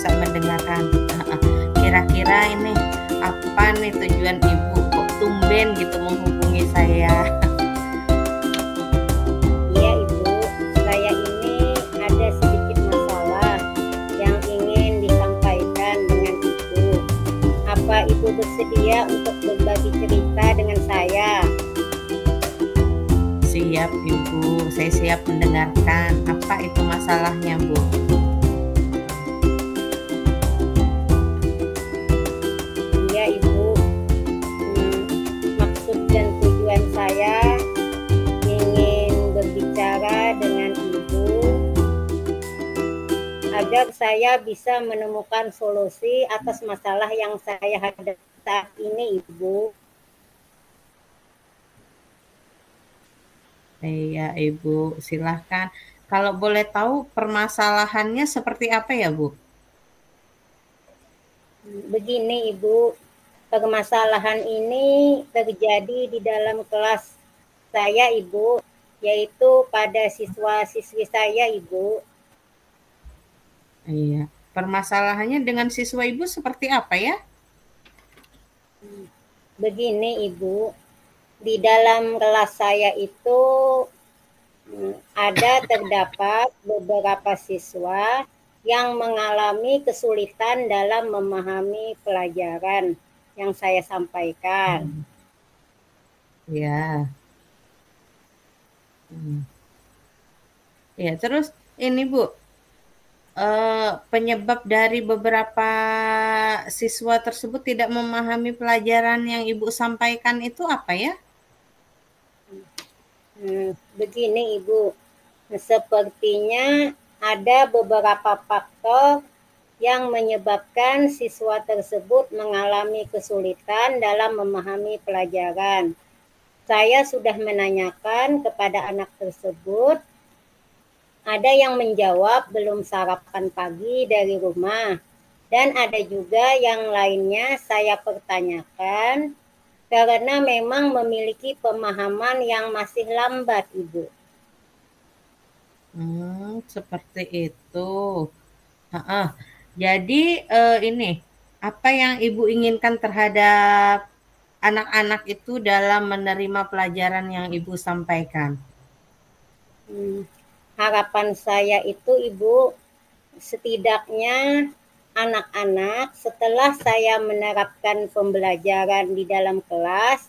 bisa mendengarkan. Kira-kira ini apa nih tujuan Ibu kok tumben gitu menghubungi saya? Iya Ibu, saya ini ada sedikit masalah yang ingin disampaikan dengan Ibu. Apa Ibu bersedia untuk berbagi cerita dengan saya? Siap Ibu, saya siap mendengarkan. Apa itu masalahnya Bu? Iya Ibu, maksud dan tujuan saya ingin berbicara dengan Ibu agar saya bisa menemukan solusi atas masalah yang saya hadapi saat ini Ibu. Iya Ibu, silahkan. Kalau boleh tahu permasalahannya seperti apa ya Bu? Begini Ibu, permasalahan ini terjadi di dalam kelas saya Ibu, yaitu pada siswa-siswi saya Ibu. Iya, permasalahannya dengan siswa Ibu seperti apa ya? Begini Ibu, di dalam kelas saya itu terdapat beberapa siswa yang mengalami kesulitan dalam memahami pelajaran yang saya sampaikan. Ya. Ya, terus ini Bu, penyebab dari beberapa siswa tersebut tidak memahami pelajaran yang Ibu sampaikan itu apa ya? Begini Ibu, sepertinya ada beberapa faktor yang menyebabkan siswa tersebut mengalami kesulitan dalam memahami pelajaran. Saya sudah menanyakan kepada anak tersebut, ada yang menjawab belum sarapan pagi dari rumah, dan ada juga yang lainnya saya pertanyakan karena memang memiliki pemahaman yang masih lambat, Ibu. Seperti itu. Heeh. Jadi ini apa yang Ibu inginkan terhadap anak-anak itu dalam menerima pelajaran yang Ibu sampaikan? Harapan saya itu Ibu, setidaknya anak-anak setelah saya menerapkan pembelajaran di dalam kelas,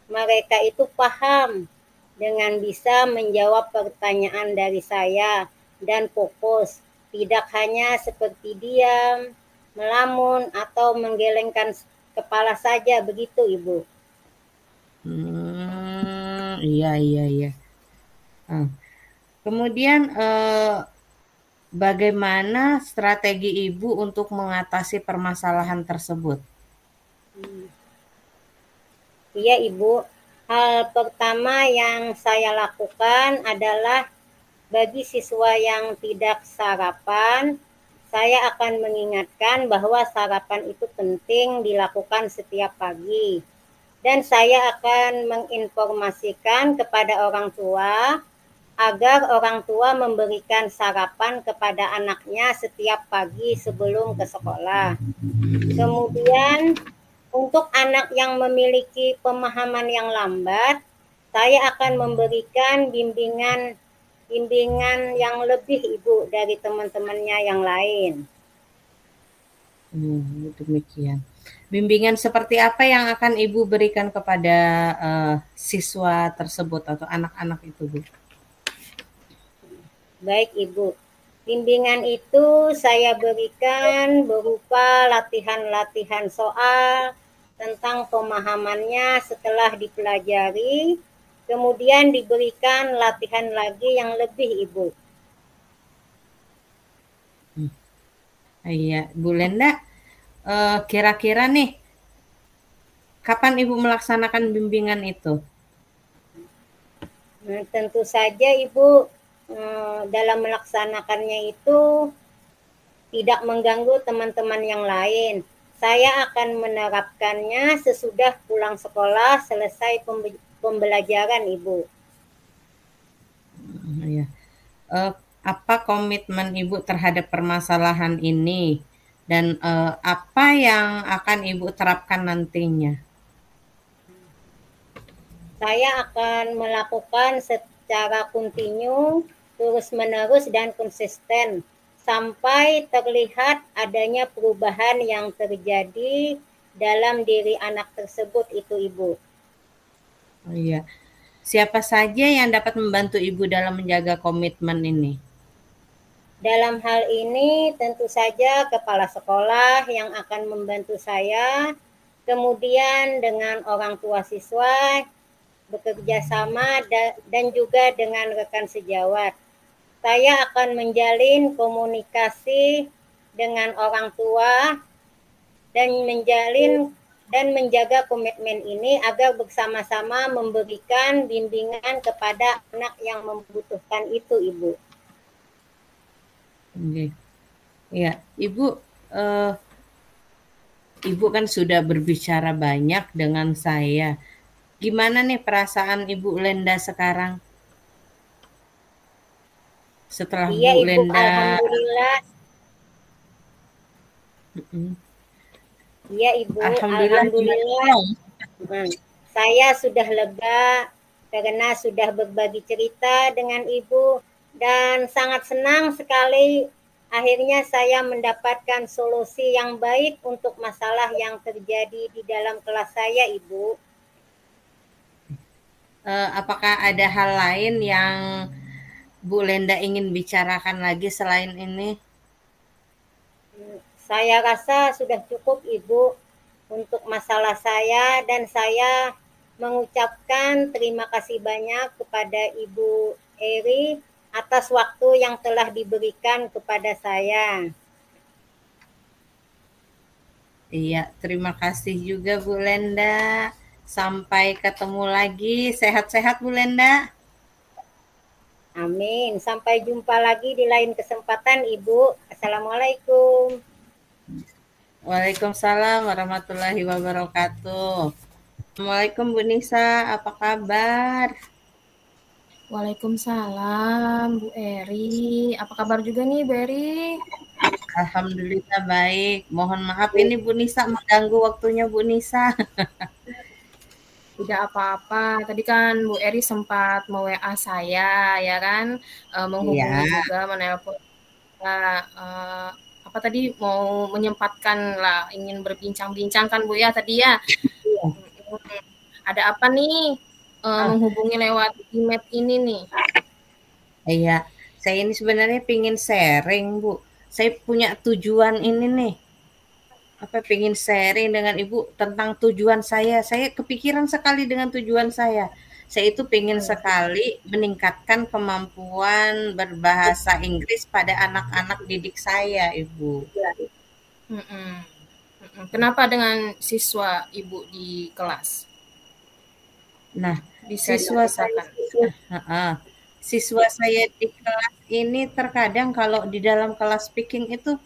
mereka itu paham dengan bisa menjawab pertanyaan dari saya dan fokus, tidak hanya seperti diam, melamun, atau menggelengkan kepala saja, begitu Ibu. Iya, iya, iya. Kemudian bagaimana strategi Ibu untuk mengatasi permasalahan tersebut? Iya Ibu, hal pertama yang saya lakukan adalah bagi siswa yang tidak sarapan, saya akan mengingatkan bahwa sarapan itu penting dilakukan setiap pagi. Dan saya akan menginformasikan kepada orang tua agar orang tua memberikan sarapan kepada anaknya setiap pagi sebelum ke sekolah. Kemudian untuk anak yang memiliki pemahaman yang lambat, saya akan memberikan bimbingan yang lebih Ibu dari teman-temannya yang lain. Demikian. Bimbingan seperti apa yang akan Ibu berikan kepada siswa tersebut atau anak-anak itu, Bu? Baik Ibu, bimbingan itu saya berikan berupa latihan-latihan soal tentang pemahamannya setelah dipelajari, kemudian diberikan latihan lagi yang lebih Ibu. Iya, Bu Lenda, kira-kira nih, kapan Ibu melaksanakan bimbingan itu? Nah, tentu saja Ibu dalam melaksanakannya itu tidak mengganggu teman-teman yang lain. Saya akan menerapkannya sesudah pulang sekolah selesai pembelajaran Ibu. Apa komitmen Ibu terhadap permasalahan ini? dan apa yang akan Ibu terapkan nantinya? Saya akan melakukan secara kontinu, terus-menerus dan konsisten sampai terlihat adanya perubahan yang terjadi dalam diri anak tersebut itu Ibu. Oh iya. Siapa saja yang dapat membantu Ibu dalam menjaga komitmen ini? Dalam hal ini tentu saja kepala sekolah yang akan membantu saya, kemudian dengan orang tua siswa, bekerja sama dan juga dengan rekan sejawat. Saya akan menjalin komunikasi dengan orang tua dan menjaga komitmen ini agar bersama-sama memberikan bimbingan kepada anak yang membutuhkan itu, Ibu. Oke. Ya, Ibu, Ibu kan sudah berbicara banyak dengan saya. Gimana nih perasaan Ibu Lenda sekarang? Setelah Iya, Bu Ibu, Lenda, alhamdulillah. Iya, Ibu, alhamdulillah gimana? alhamdulillah. Saya sudah lega karena sudah berbagi cerita dengan Ibu dan sangat senang sekali akhirnya saya mendapatkan solusi yang baik untuk masalah yang terjadi di dalam kelas saya, Ibu. Apakah ada hal lain yang Bu Lenda ingin bicarakan lagi selain ini? Saya rasa sudah cukup, Ibu, untuk masalah saya dan saya mengucapkan terima kasih banyak kepada Ibu Eri atas waktu yang telah diberikan kepada saya. Iya, terima kasih juga Bu Lenda. Sampai ketemu lagi. Sehat-sehat Bu Lenda. Amin. Sampai jumpa lagi di lain kesempatan, Ibu. Assalamualaikum. Waalaikumsalam warahmatullahi wabarakatuh. Assalamualaikum Bu Nisa, apa kabar? Waalaikumsalam Bu Eri. Apa kabar juga nih Bu Eri? Alhamdulillah baik. Mohon maaf ini Bu Nisa mengganggu waktunya Bu Nisa. Tidak apa-apa. Tadi kan Bu Eri sempat me-WA saya ya kan, menghubungi Iya. juga, menelpon juga, apa tadi, mau menyempatkan lah, ingin berbincang-bincang kan Bu ya tadi ya? Ada apa nih, menghubungi lewat IMET ini nih? Iya, saya ini sebenarnya pingin sharing Bu. Saya punya tujuan ini nih. Pingin sharing dengan Ibu tentang tujuan saya. Saya kepikiran sekali dengan tujuan saya. Saya itu pingin sekali meningkatkan kemampuan berbahasa Inggris pada anak-anak didik saya, Ibu. Mhm, Kenapa dengan siswa Ibu di kelas? Nah, Bisa siswa saya, diceritakan? siswa saya di kelas ini terkadang kalau di dalam kelas speaking itu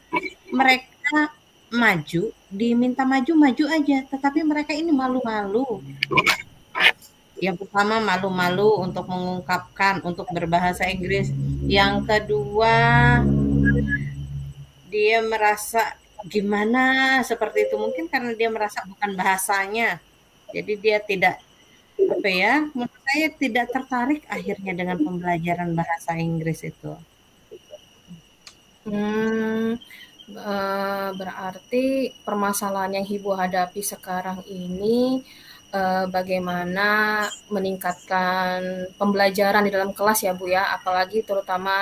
mereka maju, diminta maju-maju aja, tetapi mereka ini malu-malu. Yang pertama malu-malu untuk mengungkapkan, untuk berbahasa Inggris. Yang kedua, dia merasa gimana seperti itu. Mungkin karena dia merasa bukan bahasanya. Jadi dia tidak menurut saya tidak tertarik akhirnya dengan pembelajaran bahasa Inggris itu. Berarti permasalahan yang Ibu hadapi sekarang ini bagaimana meningkatkan pembelajaran di dalam kelas ya Bu ya, apalagi terutama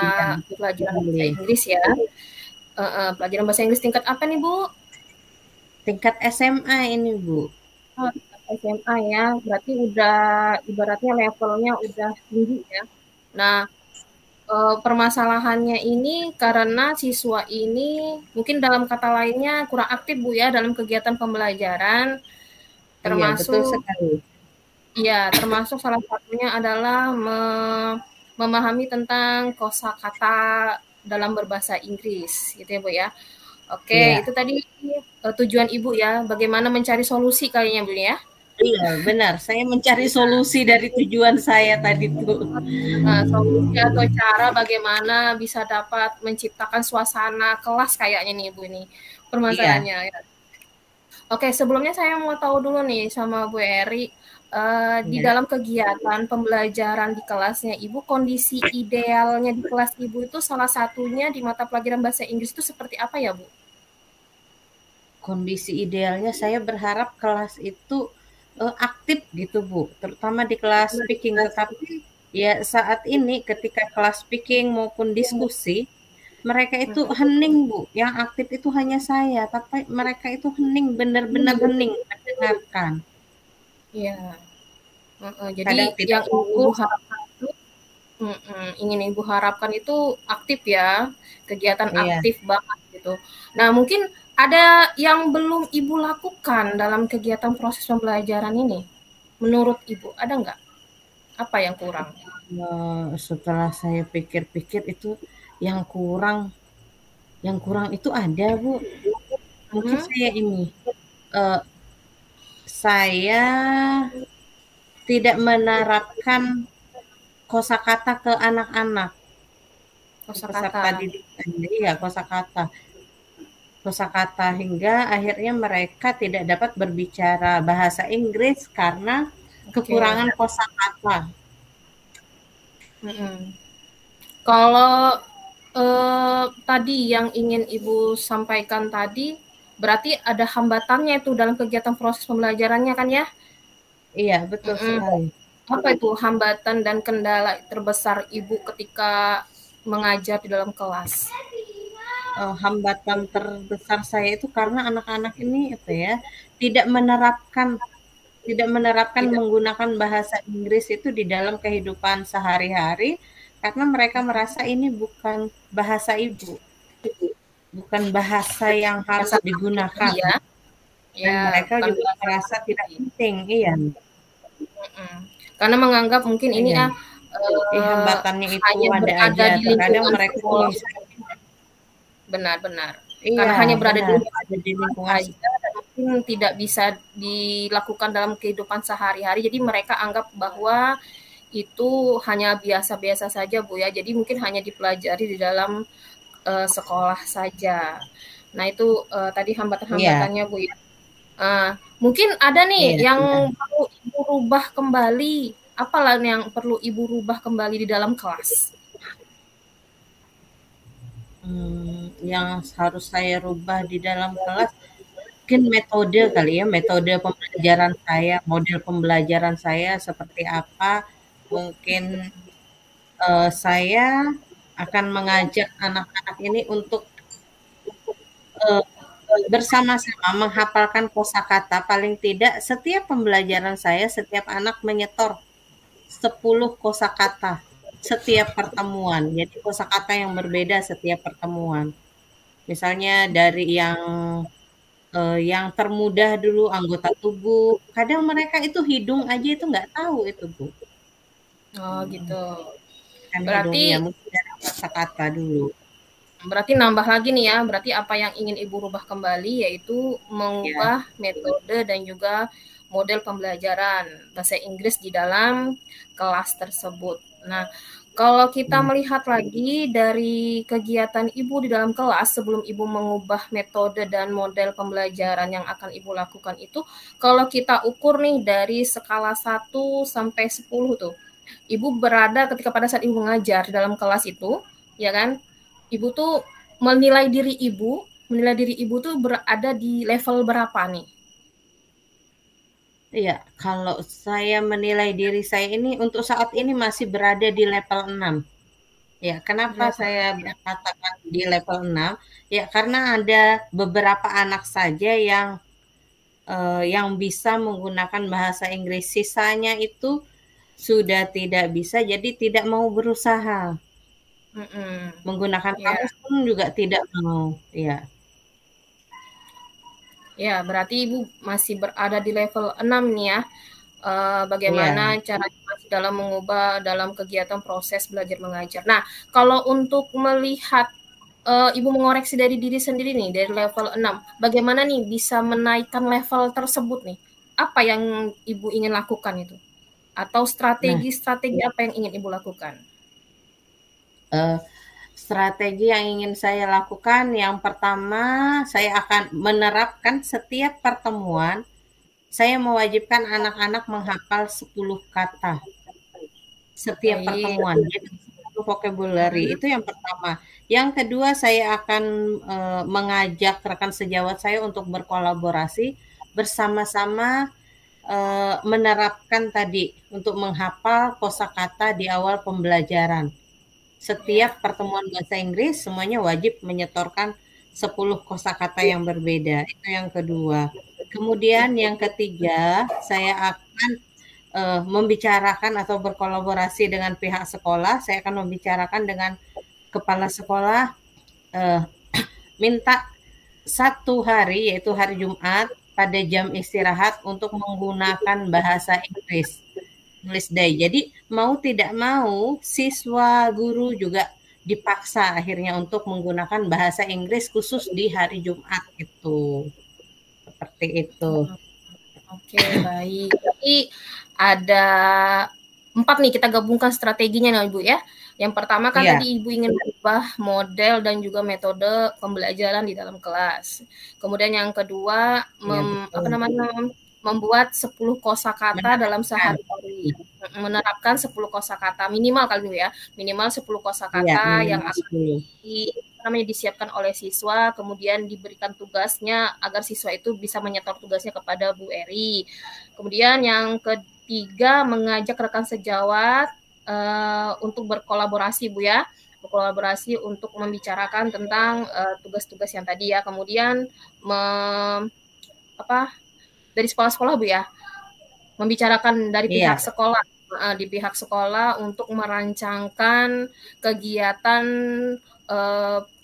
pelajaran bahasa Inggris ya. Pelajaran bahasa Inggris tingkat apa nih Bu? Tingkat SMA ini Bu. Oh, SMA ya, berarti udah ibaratnya levelnya udah tinggi ya. Nah, permasalahannya ini karena siswa ini mungkin dalam kata lainnya kurang aktif Bu ya dalam kegiatan pembelajaran, Iya, betul termasuk sekali. termasuk salah satunya adalah memahami tentang kosakata dalam berbahasa Inggris gitu ya Bu ya. Oke, Iya. itu tadi tujuan Ibu ya, bagaimana mencari solusi kayaknya Bu ya. Iya, benar. Saya mencari solusi dari tujuan saya tadi tuh. Solusi atau cara bagaimana bisa dapat menciptakan suasana kelas kayaknya nih Ibu ini Iya, permasalahannya ya. Oke, sebelumnya saya mau tahu dulu nih sama Bu Eri, di iya. dalam kegiatan pembelajaran di kelasnya Ibu, kondisi idealnya di kelas Ibu itu salah satunya di mata pelajaran bahasa Inggris itu seperti apa ya, Bu? Kondisi idealnya saya berharap kelas itu, aktif gitu, Bu, terutama di kelas speaking. Tetapi ya saat ini ketika kelas speaking maupun diskusi, mereka itu hening, Bu, yang aktif itu hanya saya, tapi mereka itu hening, benar-benar hening mendengarkan. Iya, jadi Kadang tidak yang Ibu fokus. harapkan itu ingin Ibu harapkan itu aktif ya, kegiatan Iya. aktif banget gitu. Nah, mungkin ada yang belum Ibu lakukan dalam kegiatan proses pembelajaran ini? Menurut Ibu, ada nggak? Apa yang kurang? Setelah saya pikir-pikir itu yang kurang yang kurang itu ada, Bu. Mungkin Mhm, saya ini, eee, saya tidak menerapkan kosakata ke anak-anak, ke peserta kosakata. didik iya, kosakata hingga akhirnya mereka tidak dapat berbicara bahasa Inggris karena Oke. kekurangan kosakata. Mhm. Kalau, tadi yang ingin Ibu sampaikan tadi, berarti ada hambatannya itu dalam kegiatan proses pembelajarannya kan ya? Iya, betul Mhm. sekali. Apa itu hambatan dan kendala terbesar Ibu ketika mengajar di dalam kelas? Hambatan terbesar saya itu karena anak-anak ini apa ya, tidak menerapkan tidak menerapkan Tidak. menggunakan bahasa Inggris itu di dalam kehidupan sehari-hari, karena mereka merasa ini bukan bahasa ibu, bukan bahasa yang harus Bahasa asing tadi digunakan, ya? dan Ya, mereka bukan juga bahasa merasa tidak asing. penting. Iya, Mhm. Karena menganggap mungkin ini iya. ya, eee, Hambatannya itu hanya ada berada aja, di terkadang lingkungan mereka tuh sekolah. misalnya Benar-benar. iya, Karena hanya berada di benar, lingkungan ada di sekolah lingkungan saja dan mungkin tidak bisa dilakukan dalam kehidupan sehari-hari. Jadi mereka anggap bahwa itu hanya biasa-biasa saja, Bu, ya. Jadi mungkin hanya dipelajari di dalam, sekolah saja. Nah itu, tadi iya, hambatan-hambatannya, Bu, ya. Mungkin ada nih iya, iya. yang perlu Ibu rubah kembali, apalah yang perlu Ibu rubah kembali di dalam kelas? Yang harus saya rubah di dalam kelas mungkin metode kali ya, metode pembelajaran saya, model pembelajaran saya seperti apa, mungkin, saya akan mengajak anak-anak ini untuk, eee, bersama-sama menghafalkan kosakata, paling tidak setiap pembelajaran saya, setiap anak menyetor 10 kosakata setiap pertemuan. Jadi kosakata yang berbeda setiap pertemuan. Misalnya dari yang termudah dulu anggota tubuh, kadang mereka itu hidung aja itu nggak tahu itu, Bu, Oh gitu. kan hidungnya, Berarti mungkin dari kosakata dulu. Berarti nambah lagi nih ya, berarti apa yang ingin Ibu rubah kembali yaitu Ya, mengubah metode dan juga model pembelajaran bahasa Inggris di dalam kelas tersebut. Nah, kalau kita iya, melihat lagi dari kegiatan Ibu di dalam kelas sebelum Ibu mengubah metode dan model pembelajaran yang akan Ibu lakukan itu, kalau kita ukur nih dari skala 1 sampai 10 tuh, Ibu berada ketika pada saat Ibu mengajar di dalam kelas itu, ya kan? Ibu tuh menilai diri Ibu tuh berada di level berapa nih? iya, kalau saya menilai diri saya ini untuk saat ini masih berada di level 6. Ya, Di kenapa level saya katakan di level 6? Ya, karena ada beberapa anak saja yang bisa menggunakan bahasa Inggris, sisanya itu sudah tidak bisa, jadi tidak mau berusaha. mhm, Menggunakan ya. kamus pun juga tidak mau, iya, Ya, berarti Ibu masih berada di level 6 nih ya. iya. Bagaimana caranya masih dalam mengubah dalam kegiatan proses belajar mengajar. Nah, kalau untuk melihat Ibu mengoreksi dari diri sendiri nih dari level 6, bagaimana nih bisa menaikkan level tersebut nih? Apa yang Ibu ingin lakukan itu? Atau Nah, strategi-strategi apa yang ingin Ibu lakukan? eee, strategi yang ingin saya lakukan, yang pertama, saya akan menerapkan setiap pertemuan, saya mewajibkan anak-anak menghafal 10 kata setiap Baik. pertemuan. Jadi 10 vocabulary itu yang pertama. Yang kedua, saya akan mengajak rekan sejawat saya untuk berkolaborasi bersama-sama menerapkan tadi untuk menghafal kosakata di awal pembelajaran. Setiap Ya. pertemuan bahasa Inggris semuanya wajib menyetorkan 10 kosakata yang berbeda. Itu yang kedua. Kemudian yang ketiga, saya akan membicarakan atau berkolaborasi dengan pihak sekolah. Saya akan membicarakan dengan kepala sekolah, eh, minta 1 hari, yaitu hari Jumat, pada jam istirahat untuk menggunakan bahasa Inggris. English Day. Jadi mau tidak mau siswa guru juga dipaksa akhirnya untuk menggunakan bahasa Inggris khusus di hari Jumat itu. Seperti itu. Oke, baik. Jadi ada 4 nih kita gabungkan strateginya nih Ibu ya. Yang pertama kan Iya. tadi Ibu ingin merubah model dan juga metode pembelajaran di dalam kelas. Kemudian yang kedua Iya, betul. membuat 10 kosakata dalam Menerapkan. sehari-hari. Menerapkan 10 kosakata minimal kali Bu ya. Minimal 10 Iya, kosakata yang minimal 10. disiapkan oleh siswa, kemudian diberikan tugasnya agar siswa itu bisa menyetor tugasnya kepada Bu Eri. Kemudian yang ketiga, mengajak rekan sejawat untuk berkolaborasi Bu ya, berkolaborasi untuk membicarakan tentang tugas-tugas yang tadi ya. Kemudian dari sekolah-sekolah Bu ya, membicarakan dari pihak Iya. sekolah, di pihak sekolah untuk merancangkan kegiatan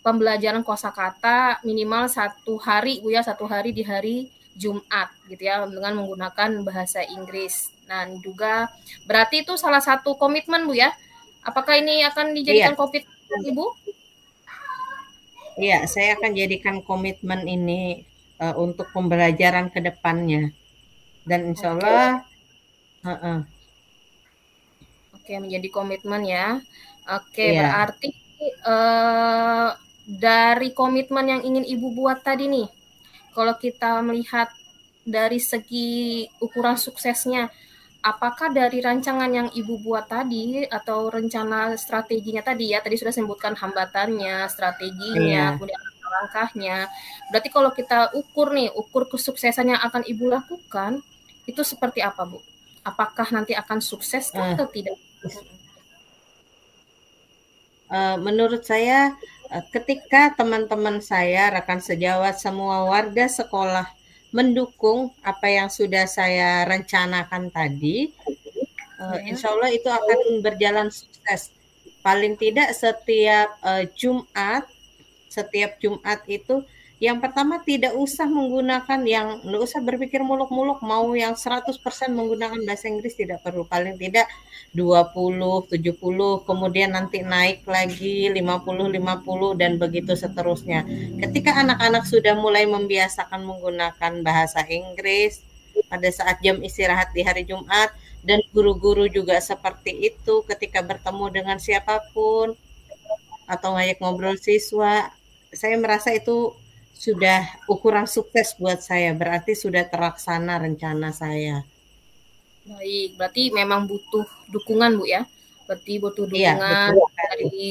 pembelajaran kosakata minimal 1 hari Bu ya, 1 hari di hari Jumat gitu ya, dengan menggunakan bahasa Inggris. Nah juga berarti itu salah satu komitmen Bu ya. Apakah ini akan Iya. dijadikan komitmen Ibu? Iya, saya akan jadikan komitmen ini untuk pembelajaran ke depannya. Dan insya Oke. Allah, Oke, menjadi komitmen ya. Oke, iya, berarti dari komitmen yang ingin Ibu buat tadi nih, kalau kita melihat dari segi ukuran suksesnya, apakah dari rancangan yang Ibu buat tadi atau rencana strateginya tadi ya, tadi sudah sebutkan hambatannya, strateginya, iya. kemudian langkahnya. Berarti kalau kita ukur kesuksesan yang akan Ibu lakukan, itu seperti apa, Bu? Apakah nanti akan sukses atau tidak? Menurut saya, ketika teman-teman saya, rekan sejawat, semua warga sekolah mendukung apa yang sudah saya rencanakan tadi, insya Allah itu akan berjalan sukses. Paling tidak setiap Jumat itu yang pertama tidak usah menggunakan nggak usah berpikir muluk-muluk mau yang 100% menggunakan bahasa Inggris, tidak perlu. Paling tidak 20, 70, kemudian nanti naik lagi 50, 50 dan begitu seterusnya. Ketika anak-anak sudah mulai membiasakan menggunakan bahasa Inggris pada saat jam istirahat di hari Jumat, dan guru-guru juga seperti itu ketika bertemu dengan siapapun atau ngajak ngobrol siswa, saya merasa itu sudah ukuran sukses buat saya, berarti sudah terlaksana rencana saya. Baik, berarti memang butuh dukungan Bu ya. Berarti butuh Iya, dukungan betul. dari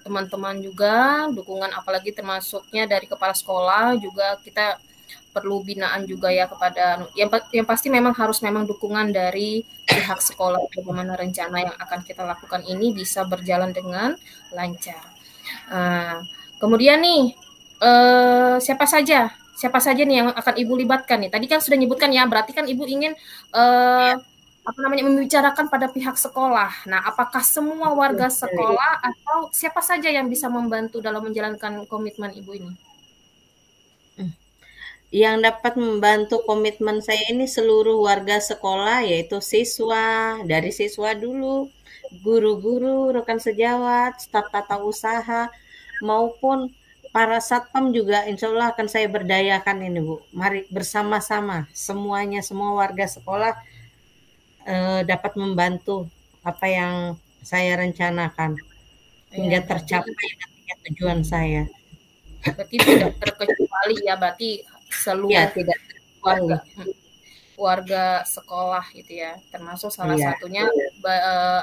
teman-teman juga, dukungan apalagi termasuknya dari kepala sekolah juga kita perlu binaan juga ya kepada yang pasti memang harus dukungan dari pihak sekolah bagaimana rencana yang akan kita lakukan ini bisa berjalan dengan lancar. Kemudian nih siapa saja nih yang akan Ibu libatkan nih? Tadi kan sudah nyebutkan ya, berarti kan Ibu ingin membicarakan pada pihak sekolah. Nah, apakah semua warga sekolah atau siapa saja yang bisa membantu dalam menjalankan komitmen Ibu ini? Yang dapat membantu komitmen saya ini seluruh warga sekolah, yaitu siswa, dari siswa dulu, guru-guru, rekan sejawat, staf tata usaha, maupun para satpam juga insya Allah akan saya berdayakan ini Bu. Mari bersama-sama semuanya, semua warga sekolah dapat membantu apa yang saya rencanakan. hingga Ya, tercapai nantinya tujuan saya. berarti tidak terkecuali ya, berarti Ya, seluruh tidak terkecuali. warga warga sekolah gitu ya, termasuk salah Iya. satunya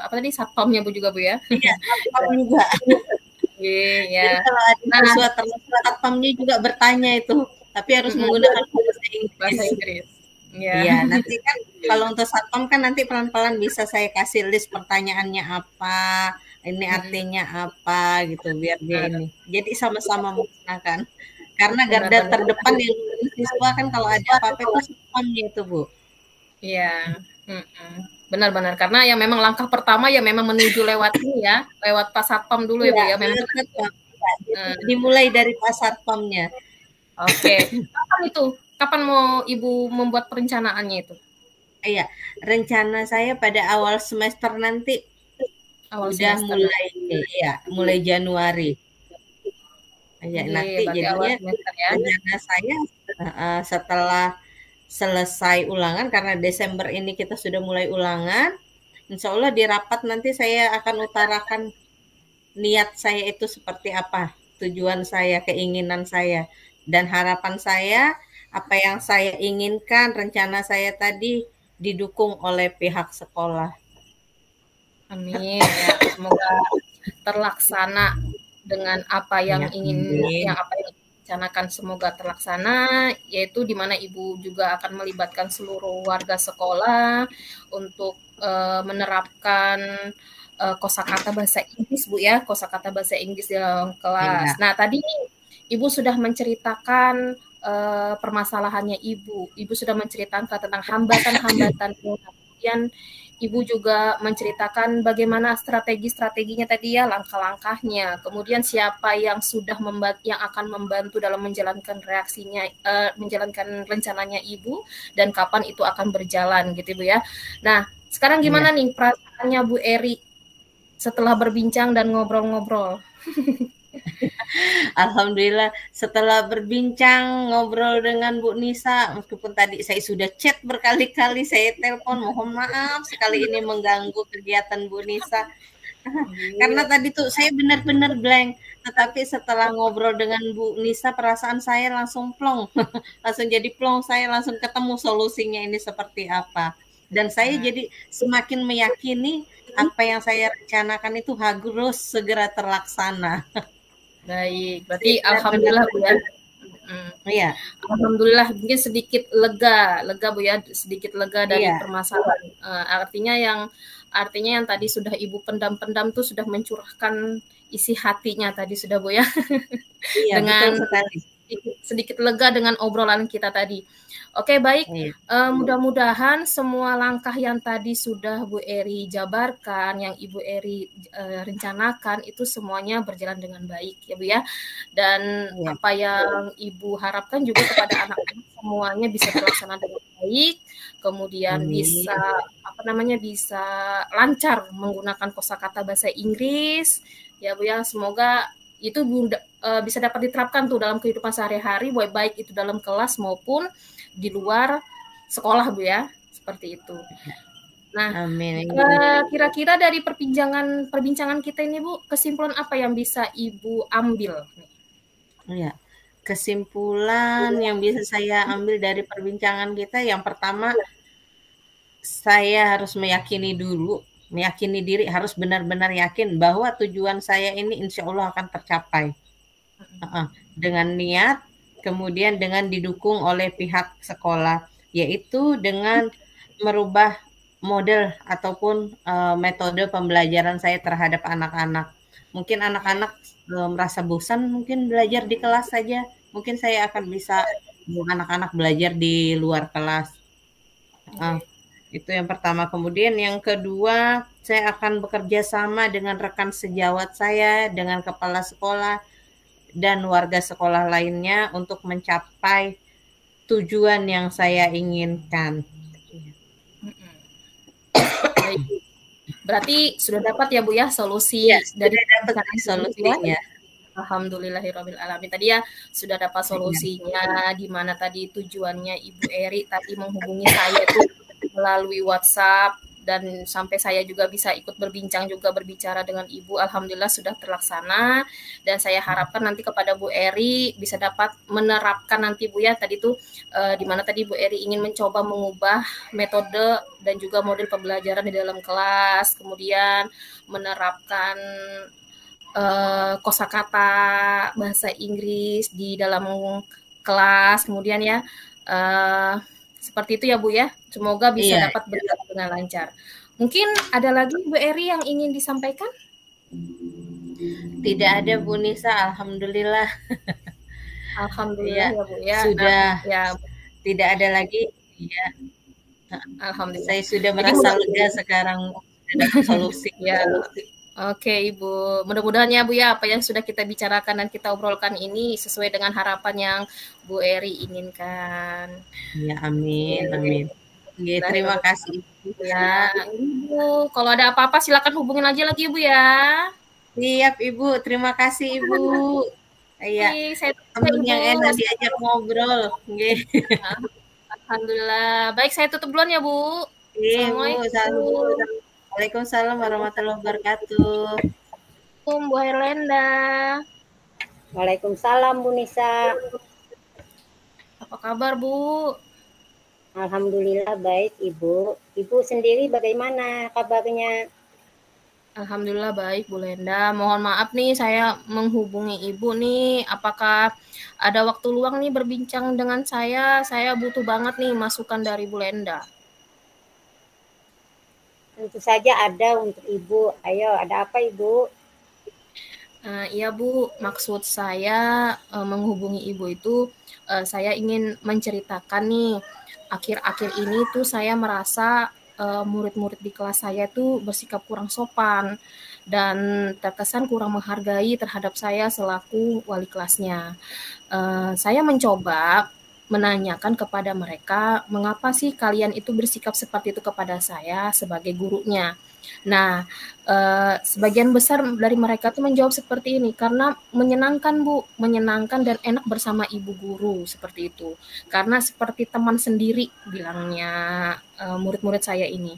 apa tadi satpamnya Bu juga Bu ya? Iya, satpam juga. Jadi Iya. kalau ada Nah, siswa terlibat, satpamnya juga bertanya itu, tapi harus menggunakan bahasa bahasa Inggris. Inggris. Ya. Iya, nanti kan kalau untuk satpam kan nanti pelan-pelan bisa saya kasih list pertanyaannya apa, ini artinya apa gitu biar dia ini. Jadi sama-sama menggunakan. Karena garda Benar-benar. terdepan yang siswa kan kalau ada apa-apa itu satpamnya itu, Bu. Iya. Benar-benar karena yang memang langkah pertama ya memang menuju lewat ini ya, lewat pas satpam dulu ya Bu Iya, ya. Memang satpam. Dimulai dari pas satpamnya. oke. Kapan itu? Kapan mau Ibu membuat perencanaannya itu? Iya, rencana saya pada awal semester nanti Awal udah semester. mulai ya, mulai Januari. Ya, Oke, nanti berarti awal jadinya semester ya. rencana saya setelah selesai ulangan karena Desember ini kita sudah mulai ulangan, insya Allah di rapat nanti saya akan utarakan niat saya itu seperti apa, tujuan saya, keinginan saya, dan harapan saya, apa yang saya inginkan, rencana saya tadi didukung oleh pihak sekolah. Amin ya, semoga terlaksana dengan apa yang Ya, ingin amin. yang apa yang direncanakan semoga terlaksana, yaitu di mana Ibu juga akan melibatkan seluruh warga sekolah untuk menerapkan kosakata bahasa Inggris Bu ya, kosakata bahasa Inggris di dalam Ya, kelas. Nah, tadi Ibu sudah menceritakan permasalahannya Ibu. Ibu sudah menceritakan tentang hambatan-hambatan, kemudian Ibu juga menceritakan bagaimana strategi-strateginya tadi ya, langkah-langkahnya. Kemudian siapa yang sudah yang akan membantu dalam menjalankan reaksinya, menjalankan rencananya Ibu, dan kapan itu akan berjalan gitu Bu ya. Nah, sekarang gimana nih perasaannya Bu Eri setelah berbincang dan ngobrol-ngobrol? Alhamdulillah setelah berbincang ngobrol dengan Bu Nisa, meskipun tadi saya sudah chat berkali-kali, saya telepon, mohon maaf sekali ini mengganggu kegiatan Bu Nisa. Karena tadi tuh saya benar-benar blank, tetapi setelah ngobrol dengan Bu Nisa perasaan saya langsung plong, langsung jadi plong, saya langsung ketemu solusinya ini seperti apa. Dan saya jadi semakin meyakini apa yang saya rencanakan itu harus segera terlaksana. Baik, berarti alhamdulillah Bu ya. Iya. Alhamdulillah mungkin sedikit lega Bu ya, sedikit lega dari permasalahan. Artinya yang tadi sudah Ibu pendam-pendam tuh sudah mencurahkan isi hatinya tadi sudah Bu ya. Iya, dengan betul sekali. sedikit lega dengan obrolan kita tadi. Oke, baik. Mudah-mudahan semua langkah yang tadi sudah Bu Eri jabarkan, yang Ibu Eri rencanakan itu semuanya berjalan dengan baik ya Bu ya. Dan apa yang Ibu harapkan juga kepada anak-anak semuanya bisa terlaksana dengan baik, kemudian bisa bisa lancar menggunakan kosakata bahasa Inggris ya Bu ya. Semoga itu bisa dapat diterapkan tuh dalam kehidupan sehari-hari, baik itu dalam kelas maupun di luar sekolah Bu ya, seperti itu. Nah, kira-kira dari perbincangan kita ini Bu, kesimpulan apa yang bisa Ibu ambil? Ya, kesimpulan yang bisa saya ambil dari perbincangan kita, yang pertama saya harus meyakini diri, harus benar-benar yakin bahwa tujuan saya ini insya Allah akan tercapai. Dengan niat, kemudian dengan didukung oleh pihak sekolah, yaitu dengan merubah model ataupun metode pembelajaran saya terhadap anak-anak. Mungkin anak-anak merasa bosan mungkin belajar di kelas saja, mungkin saya akan bisa anak-anak belajar di luar kelas. Itu yang pertama. Kemudian yang kedua, saya akan bekerja sama dengan rekan sejawat saya, dengan kepala sekolah, dan warga sekolah lainnya untuk mencapai tujuan yang saya inginkan. Berarti sudah dapat ya Bu ya solusi dari solusinya. Alhamdulillahirabbil alamin. Tadi ya sudah dapat solusinya, di mana tadi tujuannya Ibu Eri tadi menghubungi saya itu melalui WhatsApp dan sampai saya juga bisa ikut berbicara dengan Ibu, alhamdulillah sudah terlaksana, dan saya harapkan nanti kepada Bu Eri bisa dapat menerapkan nanti Bu ya, tadi tuh di mana tadi Bu Eri ingin mencoba mengubah metode dan juga model pembelajaran di dalam kelas, kemudian menerapkan kosakata bahasa Inggris di dalam kelas, kemudian ya seperti itu ya Bu ya. Semoga bisa Iya. dapat berjalan dengan lancar. Mungkin ada lagi Bu Eri yang ingin disampaikan? Tidak ada Bu Nisa, alhamdulillah. Alhamdulillah Ya, ya Bu ya. sudah Ya, tidak ada lagi. Ya, alhamdulillah. saya sudah Jadi merasa lega sekarang, ada solusi. ya, oke Ibu, mudah-mudahan ya Bu ya, apa yang sudah kita bicarakan dan kita obrolkan ini sesuai dengan harapan yang Bu Eri inginkan. Ya, amin, amin. Oke, terima kasih Ibu. Ya, Ibu, kalau ada apa-apa silakan hubungin aja lagi Ibu ya. Siap Ibu, terima kasih Ibu. Iya, Saya teman Ibu. yang enak diajak ngobrol. Oke. Alhamdulillah. Baik, saya tutup duluan ya Bu. Iya Bu, Assalamualaikum. Waalaikumsalam warahmatullahi wabarakatuh. Bu Herlenda. Waalaikumsalam Bu Nisa. Apa kabar Bu? Alhamdulillah baik Ibu. Ibu sendiri bagaimana kabarnya? Alhamdulillah baik Bu Lenda. Mohon maaf nih saya menghubungi Ibu nih. Apakah ada waktu luang nih berbincang dengan saya? Saya butuh banget nih masukan dari Bu Lenda. Tentu saja ada untuk Ibu. Ayo, ada apa Ibu? Iya Bu, maksud saya menghubungi Ibu itu saya ingin menceritakan nih, akhir-akhir ini tuh saya merasa murid-murid di kelas saya tuh bersikap kurang sopan dan terkesan kurang menghargai terhadap saya selaku wali kelasnya. Saya mencoba menanyakan kepada mereka, mengapa sih kalian itu bersikap seperti itu kepada saya sebagai gurunya. Nah, sebagian besar dari mereka tuh menjawab seperti ini, karena menyenangkan Bu, menyenangkan dan enak bersama ibu guru, seperti itu. Karena seperti teman sendiri, bilangnya murid-murid saya ini.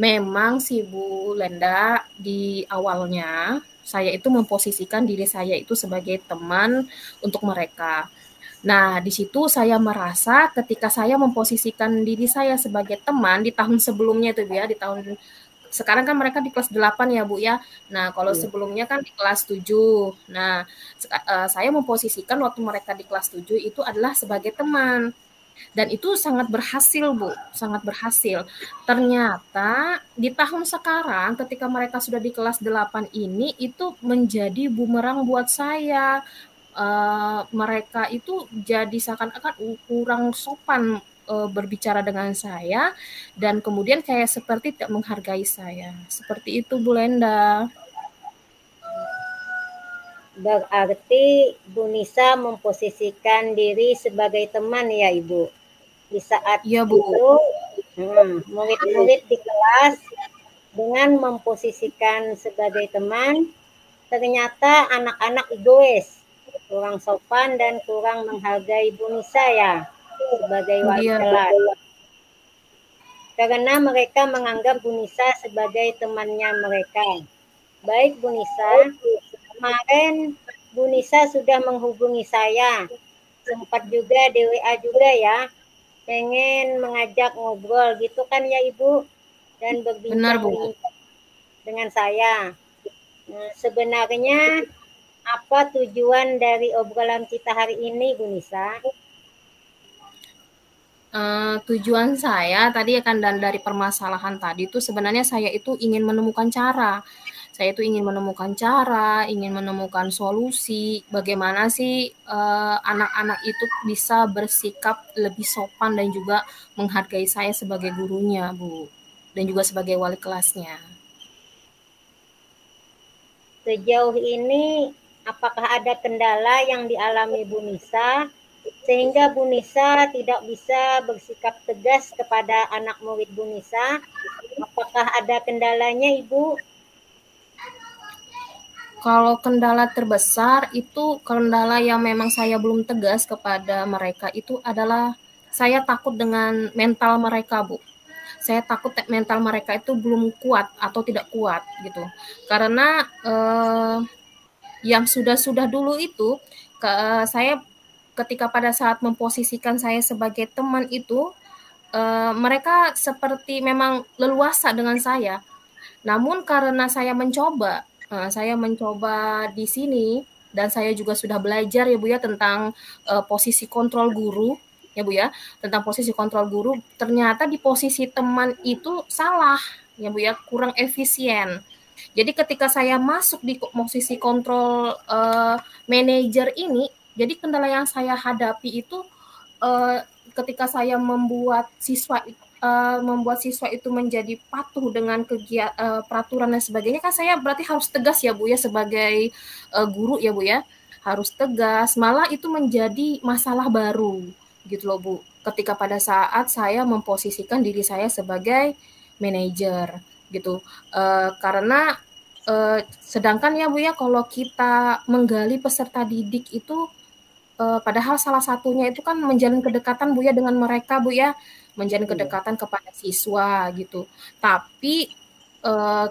Memang sih Bu Lenda, di awalnya saya itu memposisikan diri saya itu sebagai teman untuk mereka. Nah, di situ saya merasa ketika saya memposisikan diri saya sebagai teman di tahun sebelumnya itu ya, di tahun sekarang kan mereka di kelas 8 ya Bu ya. Nah, kalau sebelumnya kan di kelas 7. Nah, saya memposisikan waktu mereka di kelas 7 itu adalah sebagai teman. Dan itu sangat berhasil Bu, sangat berhasil. Ternyata di tahun sekarang ketika mereka sudah di kelas 8 ini itu menjadi bumerang buat saya. Mereka itu jadi seakan-akan kurang sopan berbicara dengan saya dan kemudian kayak seperti tidak menghargai saya. Seperti itu Bu Lenda. Berarti Bu Nisa memposisikan diri sebagai teman ya Ibu. Di saat ya, Bu. itu murid-murid di kelas dengan memposisikan sebagai teman, ternyata anak-anak egois, kurang sopan dan kurang menghargai Bu Nisa ya sebagai wali kelas. Karena mereka menganggap Bu Nisa sebagai temannya mereka. Baik Bu Nisa, kemarin Bu Nisa sudah menghubungi saya, sempat juga di WA juga ya, pengen mengajak ngobrol gitu kan ya Ibu, dan berbincang dengan saya. Nah, sebenarnya apa tujuan dari obrolan kita hari ini Bu Nisa? Tujuan saya tadi akan dari permasalahan tadi itu sebenarnya saya itu ingin menemukan cara. Saya itu ingin menemukan cara, ingin menemukan solusi, bagaimana sih anak-anak itu bisa bersikap lebih sopan dan juga menghargai saya sebagai gurunya, Bu, dan juga sebagai wali kelasnya. Sejauh ini, apakah ada kendala yang dialami Bu Nisa, sehingga Bu Nisa tidak bisa bersikap tegas kepada anak murid Bu Nisa? Apakah ada kendalanya, Ibu? Kalau kendala terbesar itu kendala yang memang saya belum tegas kepada mereka itu adalah saya takut dengan mental mereka, Bu. saya takut mental mereka itu belum kuat atau tidak kuat gitu. Karena yang sudah-sudah dulu itu saya ketika pada saat memposisikan saya sebagai teman itu mereka seperti memang leluasa dengan saya. Namun karena saya mencoba di sini dan saya juga sudah belajar ya Bu ya tentang posisi kontrol guru ya Bu ya, tentang posisi kontrol guru, ternyata di posisi teman itu salah ya Bu ya, kurang efisien. Jadi ketika saya masuk di posisi kontrol manajer ini, jadi kendala yang saya hadapi itu ketika saya membuat siswa itu menjadi patuh dengan peraturan dan sebagainya, kan saya berarti harus tegas ya Bu ya sebagai guru ya Bu ya, harus tegas, malah itu menjadi masalah baru gitu loh Bu, ketika pada saat saya memposisikan diri saya sebagai manajer gitu. Karena sedangkan ya Bu ya, kalau kita menggali peserta didik itu padahal salah satunya itu kan menjalin kedekatan Bu ya dengan mereka Bu ya, menjalin kedekatan kepada siswa gitu. Tapi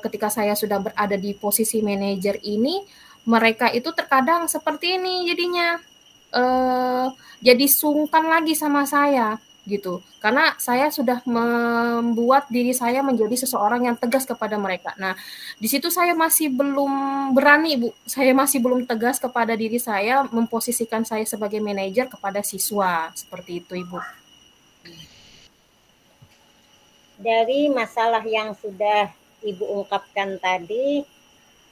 ketika saya sudah berada di posisi manajer ini, mereka itu terkadang seperti ini jadinya, jadi sungkan lagi sama saya gitu. Karena saya sudah membuat diri saya menjadi seseorang yang tegas kepada mereka. Nah, di situ saya masih belum berani Bu, saya masih belum tegas kepada diri saya, memposisikan saya sebagai manajer kepada siswa, seperti itu Ibu. Dari masalah yang sudah Ibu ungkapkan tadi,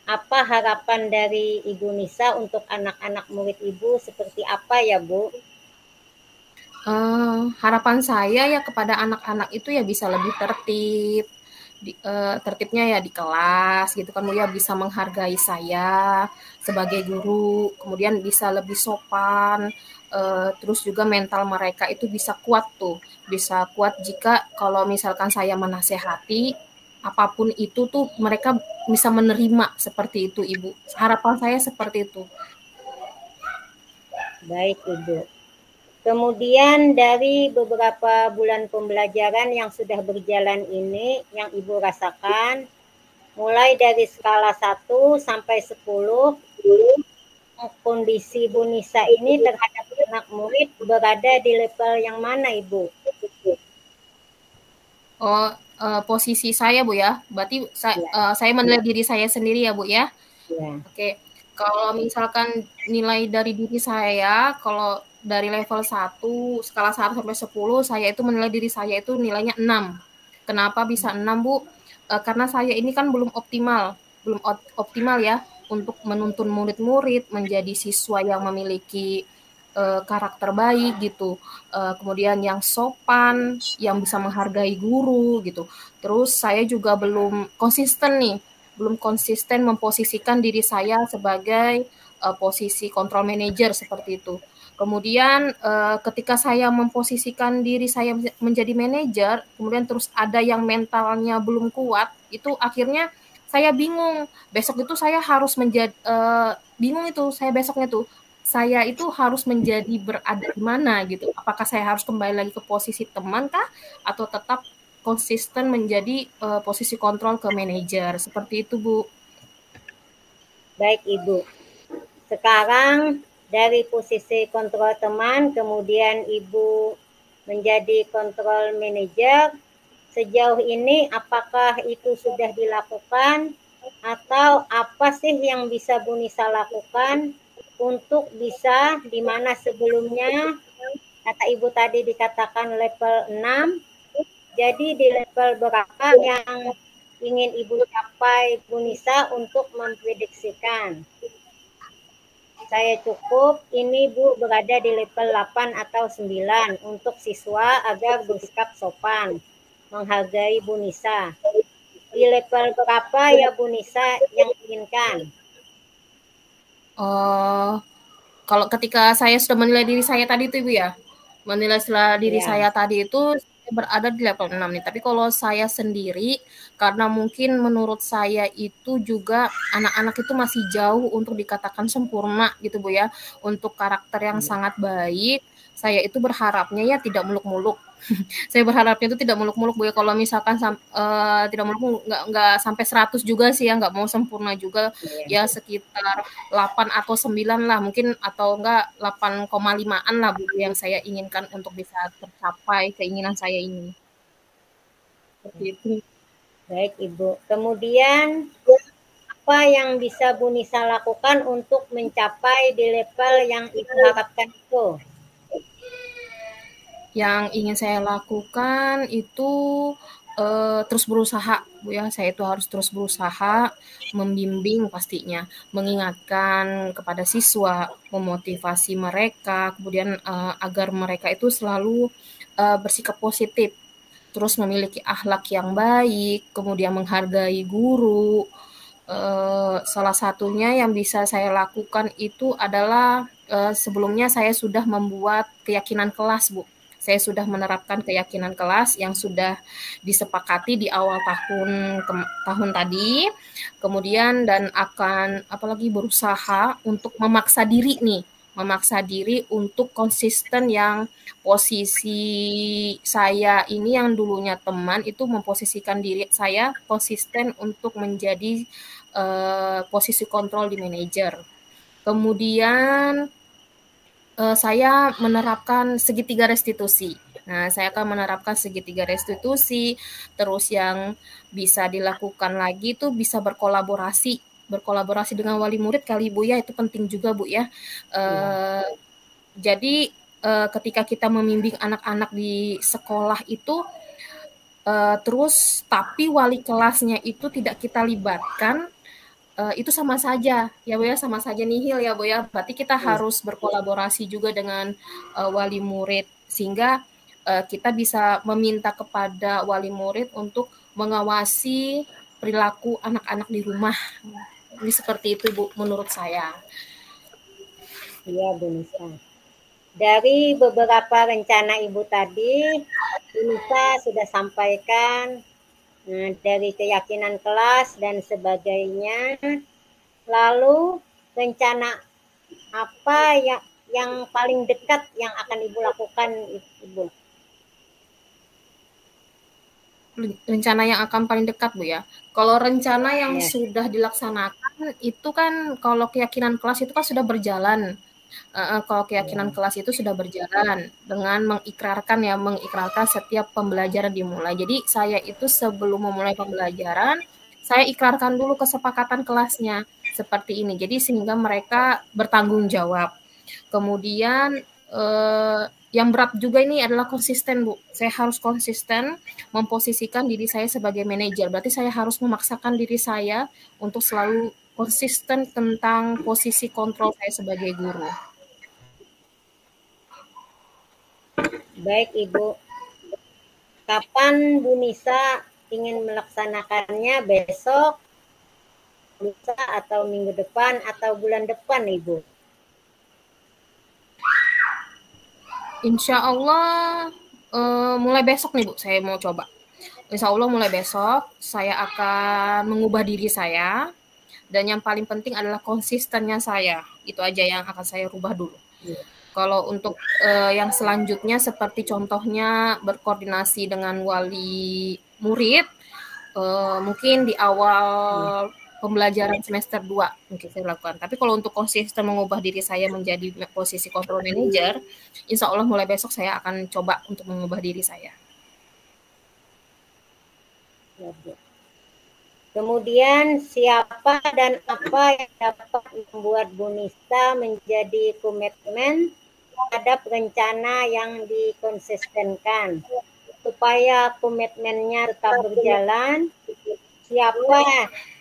apa harapan dari Ibu Nisa untuk anak-anak murid Ibu seperti apa ya Bu? Harapan saya ya kepada anak-anak itu ya bisa lebih tertib, tertibnya ya di kelas gitu kan Bu ya, bisa menghargai saya sebagai guru, kemudian bisa lebih sopan, terus juga mental mereka itu bisa kuat tuh, bisa kuat jika kalau misalkan saya menasehati apapun itu tuh mereka bisa menerima, seperti itu Ibu. Harapan saya seperti itu. Baik Ibu. Kemudian dari beberapa bulan pembelajaran yang sudah berjalan ini, yang Ibu rasakan, mulai dari skala 1 sampai 10, kondisi Bu Nisa ini terhadap anak murid berada di level yang mana Ibu? Oh, posisi saya Bu ya, berarti saya menilai diri saya sendiri ya Bu ya? Ya. Oke, kalau misalkan nilai dari diri saya, kalau dari level 1, skala 1 sampai 10, saya itu menilai diri saya itu nilainya 6. Kenapa bisa 6 Bu? Karena saya ini kan belum optimal ya untuk menuntun murid-murid menjadi siswa yang memiliki karakter baik gitu, kemudian yang sopan, yang bisa menghargai guru gitu. Terus saya juga belum konsisten memposisikan diri saya sebagai posisi control manager seperti itu. Kemudian ketika saya memposisikan diri saya menjadi manajer, kemudian terus ada yang mentalnya belum kuat, itu akhirnya saya bingung. Besok itu saya harus menjadi bingung itu saya besoknya tuh. Saya itu harus menjadi berada di mana gitu. Apakah saya harus kembali lagi ke posisi teman kah atau tetap konsisten menjadi posisi kontrol ke manajer, seperti itu Bu. Baik Ibu. Sekarang dari posisi kontrol teman, kemudian Ibu menjadi kontrol manajer, sejauh ini apakah itu sudah dilakukan atau apa sih yang bisa Bu Nisa lakukan untuk bisa di mana sebelumnya kata Ibu tadi dikatakan level 6, jadi di level berapa yang ingin Ibu capai Bu Nisa untuk memprediksikan? Saya cukup, ini Bu berada di level 8 atau 9 untuk siswa agar bersikap sopan, menghargai Bu Nisa. Di level berapa ya Bu Nisa yang inginkan? Kalau ketika saya sudah menilai diri saya tadi itu Ibu ya, menilai setelah diri saya tadi itu saya berada di level 6 nih. Tapi kalau saya sendiri, karena mungkin menurut saya itu juga anak-anak itu masih jauh untuk dikatakan sempurna gitu Bu ya, untuk karakter yang sangat baik, saya itu berharapnya ya tidak muluk-muluk. Saya berharapnya itu tidak muluk-muluk Bu ya. Kalau misalkan tidak muluk-muluk nggak sampai 100 juga sih ya, nggak mau sempurna juga ya, sekitar 8 atau 9 lah mungkin, atau enggak 8,5-an lah Bu yang saya inginkan untuk bisa tercapai keinginan saya ini. Seperti itu. Baik Ibu. Kemudian apa yang bisa Bu Nisa lakukan untuk mencapai di level yang Ibu harapkan itu? Yang ingin saya lakukan itu terus berusaha Bu ya. Saya itu harus terus berusaha, membimbing pastinya, mengingatkan kepada siswa, memotivasi mereka, kemudian agar mereka itu selalu bersikap positif, terus memiliki akhlak yang baik, kemudian menghargai guru. Salah satunya yang bisa saya lakukan itu adalah sebelumnya saya sudah membuat keyakinan kelas Bu. Saya sudah menerapkan keyakinan kelas yang sudah disepakati di awal tahun tadi. Kemudian dan akan apalagi berusaha untuk memaksa diri nih, memaksa diri untuk konsisten. Yang posisi saya ini yang dulunya teman itu memposisikan diri saya konsisten untuk menjadi posisi kontrol di manajer. Kemudian saya menerapkan segitiga restitusi. Nah, saya akan menerapkan segitiga restitusi. Terus yang bisa dilakukan lagi itu bisa berkolaborasi dengan wali murid kali Bu ya, itu penting juga Bu ya. Jadi ketika kita membimbing anak-anak di sekolah itu terus tapi wali kelasnya itu tidak kita libatkan, itu sama saja ya Bu ya, sama saja nihil ya Bu ya. Berarti kita harus berkolaborasi juga dengan wali murid, sehingga kita bisa meminta kepada wali murid untuk mengawasi perilaku anak-anak di rumah. Ini seperti itu Bu menurut saya. Iya Bu Nisa. Dari beberapa rencana Ibu tadi, Bu Nisa sudah sampaikan dari keyakinan kelas dan sebagainya. Lalu rencana apa yang paling dekat yang akan Ibu lakukan Ibu? Rencana yang akan paling dekat Bu ya. Kalau rencana yang sudah dilaksanakan itu kan, kalau keyakinan kelas itu kan sudah berjalan. Kalau keyakinan kelas itu sudah berjalan dengan mengikrarkan setiap pembelajaran dimulai. Jadi saya itu sebelum memulai pembelajaran, saya ikrarkan dulu kesepakatan kelasnya seperti ini. Jadi sehingga mereka bertanggung jawab. Kemudian yang berat juga ini adalah konsisten Bu. Saya harus konsisten memposisikan diri saya sebagai manajer. Berarti saya harus memaksakan diri saya untuk selalu konsisten tentang posisi kontrol saya sebagai guru. Baik Ibu. Kapan Bu Nisa ingin melaksanakannya? Besok, lusa, atau minggu depan, atau bulan depan Ibu? Insya Allah mulai besok nih Bu, saya mau coba. Insya Allah mulai besok saya akan mengubah diri saya. Dan yang paling penting adalah konsistennya saya. Itu aja yang akan saya rubah dulu. Kalau untuk yang selanjutnya seperti contohnya berkoordinasi dengan wali murid, mungkin di awal pembelajaran semester 2 mungkin saya lakukan. Tapi kalau untuk konsisten mengubah diri saya menjadi posisi control manager, insya Allah mulai besok saya akan coba untuk mengubah diri saya. Kemudian siapa dan apa yang dapat membuat Bu Nisa menjadi komitmen terhadap rencana yang dikonsistenkan? Supaya komitmennya tetap berjalan, siapa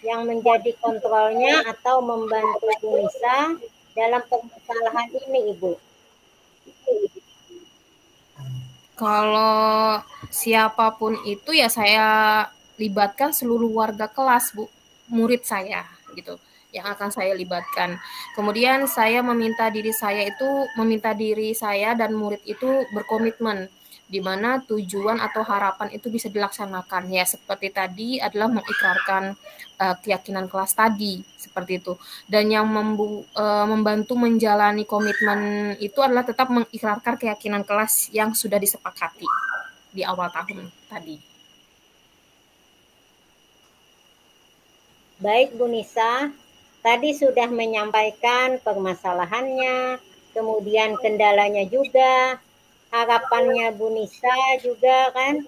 yang menjadi kontrolnya atau membantu Bu Nisa dalam permasalahan ini Ibu? Kalau siapapun itu ya saya libatkan seluruh warga kelas Bu, murid saya gitu yang akan saya libatkan. Kemudian saya meminta diri saya dan murid itu berkomitmen di mana tujuan atau harapan itu bisa dilaksanakan. Ya, seperti tadi adalah mengikrarkan keyakinan kelas tadi, seperti itu. Dan yang membantu menjalani komitmen itu adalah tetap mengikrarkan keyakinan kelas yang sudah disepakati di awal tahun tadi. Baik Bu Nisa, tadi sudah menyampaikan permasalahannya, kemudian kendalanya juga, harapannya Bu Nisa juga kan.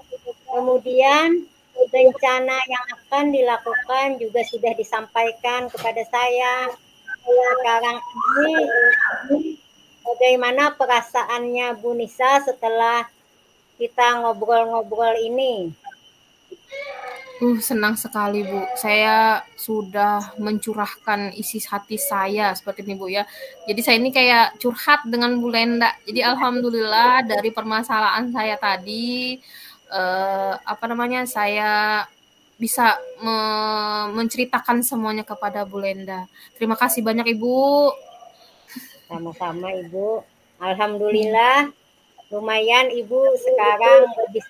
Kemudian rencana yang akan dilakukan juga sudah disampaikan kepada saya. Sekarang ini bagaimana perasaannya Bu Nisa setelah kita ngobrol-ngobrol ini? Senang sekali Bu. Saya sudah mencurahkan isi hati saya seperti ini Bu ya. Jadi saya ini kayak curhat dengan Bu Lenda. Jadi alhamdulillah dari permasalahan saya tadi saya bisa menceritakan semuanya kepada Bu Lenda. Terima kasih banyak Ibu. Sama-sama Ibu. Alhamdulillah lumayan Ibu sekarang lebih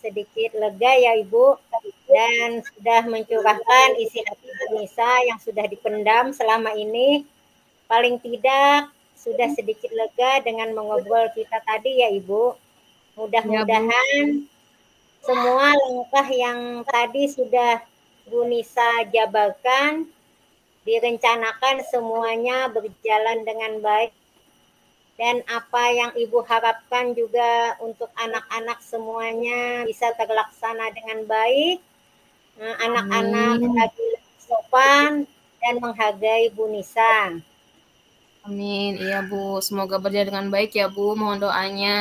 sedikit lega ya Ibu, dan sudah mencurahkan isi hati Bu Nisa yang sudah dipendam selama ini. Paling tidak sudah sedikit lega dengan mengobrol kita tadi ya Ibu. Mudah-mudahan semua langkah yang tadi sudah Bu Nisa jabarkan, direncanakan semuanya berjalan dengan baik. Dan apa yang Ibu harapkan juga untuk anak-anak semuanya bisa terlaksana dengan baik. Anak-anak lagi sopan dan menghargai Bu Nisa. Amin. Iya Bu, semoga berjalan dengan baik ya Bu. Mohon doanya.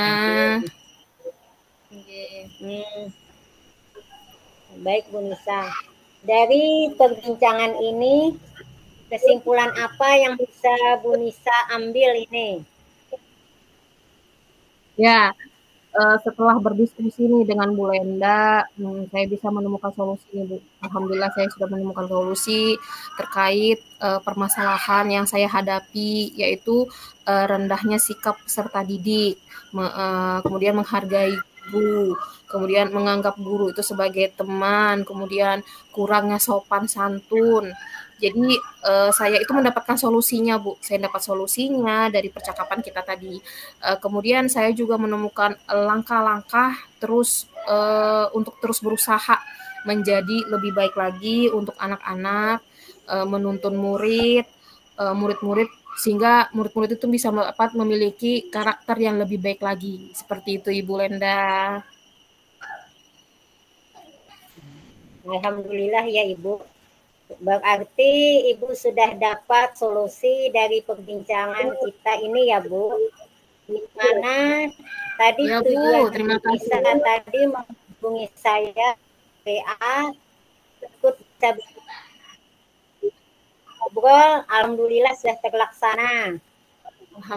Baik Bu Nisa. Dari perbincangan ini, kesimpulan apa yang bisa Bu Nisa ambil ini? Ya, setelah berdiskusi nih dengan Bu Lenda, saya bisa menemukan solusi nih Bu. Alhamdulillah saya sudah menemukan solusi terkait permasalahan yang saya hadapi, yaitu rendahnya sikap peserta didik, kemudian menghargai guru, kemudian menganggap guru itu sebagai teman, kemudian kurangnya sopan santun. Jadi saya itu mendapatkan solusinya Bu. Saya dapat solusinya dari percakapan kita tadi. Kemudian saya juga menemukan langkah-langkah untuk terus berusaha menjadi lebih baik lagi untuk anak-anak, menuntun murid-murid sehingga murid-murid itu bisa memiliki karakter yang lebih baik lagi. Seperti itu Ibu Lenda. Alhamdulillah ya Ibu. Berarti Ibu sudah dapat solusi dari perbincangan kita ini ya Bu. Di mana tadi ya, tujuan Bu, terima Ibu Nisa tadi menghubungi saya PA ikut bisa ngobrol, alhamdulillah sudah terlaksana.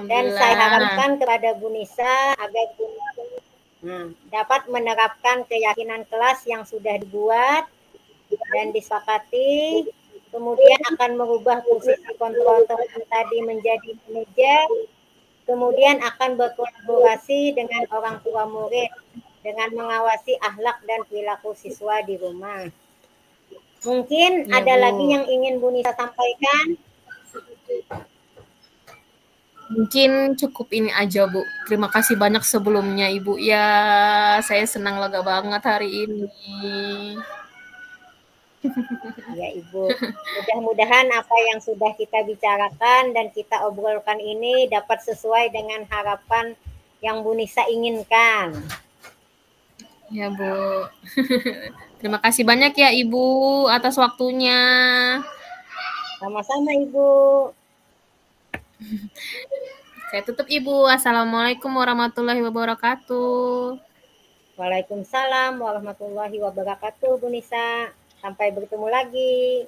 Dan saya harapkan kepada Bu Nisa agar Bu Nisa dapat menerapkan keyakinan kelas yang sudah dibuat dan disepakati, kemudian akan merubah posisi kontrol tadi menjadi manajer, kemudian akan berkolaborasi dengan orang tua murid dengan mengawasi akhlak dan perilaku siswa di rumah. Mungkin ya, ada Bu. Lagi yang ingin Bu Nisa sampaikan? Mungkin cukup ini aja Bu. Terima kasih banyak sebelumnya Ibu. Ya, saya senang lega banget hari ini. Ya Ibu, mudah-mudahan apa yang sudah kita bicarakan dan kita obrolkan ini dapat sesuai dengan harapan yang Bu Nisa inginkan. Ya Bu. Terima kasih banyak ya Ibu atas waktunya. Sama-sama Ibu. Saya tutup Ibu. Assalamualaikum warahmatullahi wabarakatuh. Waalaikumsalam warahmatullahi wabarakatuh Bu Nisa. Sampai bertemu lagi.